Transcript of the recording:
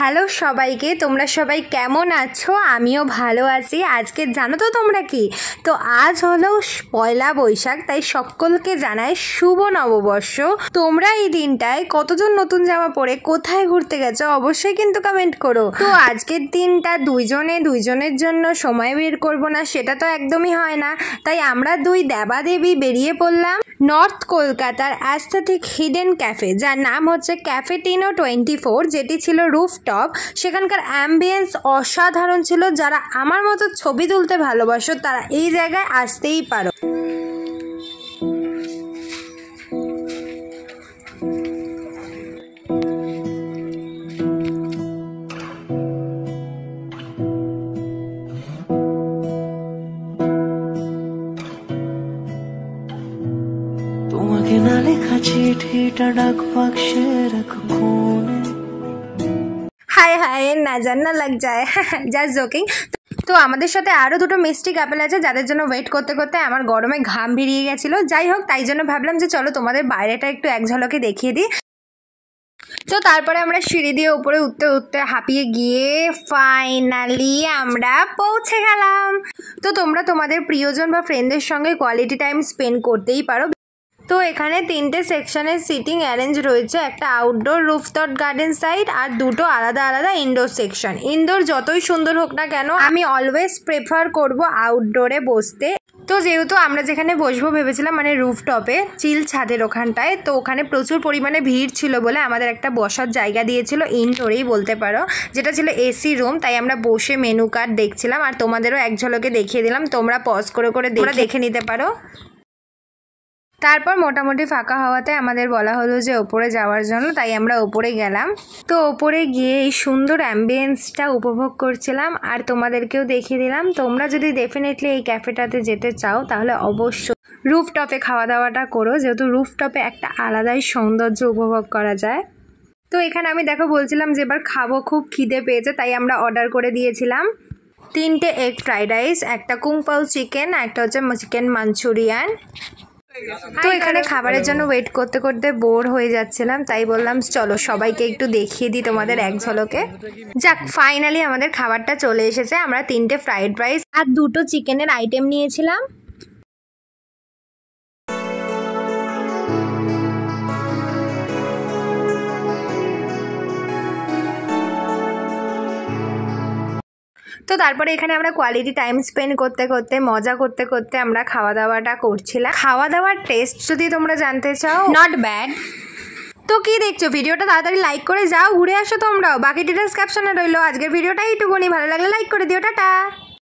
Hello সবাইকে, তোমরা সবাই কেমন আছো? আমিও ভালো আছি। আজকে জানো তো তোমরা কি, তো আজ হলো পয়লা বৈশাখ, তাই সকলকে জানাই শুভ নববর্ষ। তোমরা এই দিনটায় কতজন নতুন জামা পরে কোথায় ঘুরতে গেছো অবশ্যই কিন্তু কমেন্ট করো। তো আজকের দিনটা দুইজনের জন্য সময় বের করবো না সেটা তো একদমই হয় না, তাই আমরা দুই দেবাদেবী বেরিয়ে পড়লাম নর্থ কলকাতার অ্যাস্থেটিক হিডেন ক্যাফে, যার নাম হচ্ছে ক্যাফে টিনো 24, যেটি ছিল রুফটপ। সেখানকার অ্যাম্বিয়েন্স অসাধারণ ছিল। যারা আমার মতো ছবি তুলতে ভালোবাসো তারা এই জায়গায় আসতেই পারো। তোমাকে না লেখা চিঠিটা ডাক বাক্সে রাখো কোণে। হায় হায়, না জান্না লাগ যায়। Just joking. তো আমাদের সাথে আরও দুটো মিষ্টি কাপেল আছে যাদের জন্য ওয়েট করতে করতে আমার গরমে ঘাম বেরিয়ে গেছিলো। যাই হোক, তাই জন্য ভাবলাম যে চলো তোমাদের বাইরেটা একটু এক ঝলকে দেখিয়ে দিই। তো তারপরে আমরা সিঁড়ি দিয়ে উপরে উঠতে উঠতে হাঁপিয়ে গিয়ে ফাইনালি আমরা পৌঁছে গেলাম। তো তোমরা তোমাদের প্রিয়জন বা ফ্রেন্ডদের সঙ্গে কোয়ালিটি টাইম স্পেন্ড করতেই পারো। তো এখানে 3টে সেকশনের সিটিং অ্যারেঞ্জ রয়েছে, একটা আউটডোর রুফটপ গার্ডেন সাইড আর দুটো আলাদা আলাদা ইনডোর সেকশন। ইনডোর যতই সুন্দর হোক না কেন, আমি অলওয়েজ প্রেফার করব আউটডোরে বসতে। তো যেহেতু আমরা যেখানে বসবো ভেবেছিলাম মানে রুফটপে, চিল ছাদের ওখানটায়, তো ওখানে প্রচুর পরিমাণে ভিড় ছিল বলে আমাদের একটা বসার জায়গা দিয়েছিল ইনডোরেই বলতে পারো, যেটা ছিল এসি রুম। তাই আমরা বসে মেনু কার্ড দেখছিলাম আর তোমাদেরও এক ঝলকে দেখিয়ে দিলাম। তোমরা পজ করে করে দেখে নিতে পারো। তারপর মোটামুটি ফাঁকা হওয়াতে আমাদের বলা হলো যে ওপরে যাওয়ার জন্য, তাই আমরা ওপরে গেলাম। তো ওপরে গিয়ে এই সুন্দর অ্যাম্বিয়েন্সটা উপভোগ করছিলাম আর তোমাদেরকেও দেখিয়ে দিলাম। তোমরা যদি ডেফিনেটলি এই ক্যাফেটাতে যেতে চাও তাহলে অবশ্যই রুফটপে খাওয়া দাওয়াটা করো, যেহেতু রুফটপে একটা আলাদাই সৌন্দর্য উপভোগ করা যায়। তো এখানে আমি দেখো বলছিলাম যে এবার খাবো, খুব খিদে পেয়েছে, তাই আমরা অর্ডার করে দিয়েছিলাম 3টে এগ ফ্রাইড রাইস, একটা কুং পাও চিকেন, একটা হচ্ছে চিকেন মাঞ্চুরিয়ান। তো এখানে খাবারের জন্য ওয়েট করতে করতে বোর হয়ে যাচ্ছিলাম, তাই বললাম চলো সবাইকে একটু দেখিয়ে দিই তোমাদের এক ঝলকে। যাক, ফাইনালি আমাদের খাবারটা চলে এসেছে। আমরা 3টে ফ্রাইড রাইস আর 2টো চিকেনের আইটেম নিয়েছিলাম। তো তারপরে এখানে আমরা কোয়ালিটি টাইম স্পেন্ড করতে করতে মজা করতে করতে আমরা খাওয়া দাওয়াটা করছিলাম। খাওয়া দাওয়ার টেস্ট যদি তোমরা জানতে চাও, নট ব্যাড। তো কি দেখছো, ভিডিওটা তাড়াতাড়ি লাইক করে যাও, ঘুরে আসো তোমরাও। বাকি ডিটেলস ক্যাপশনে রইলো। আজকের ভিডিওটা এইটুকুনি, ভালো লাগলে লাইক করে দিও। টাটা।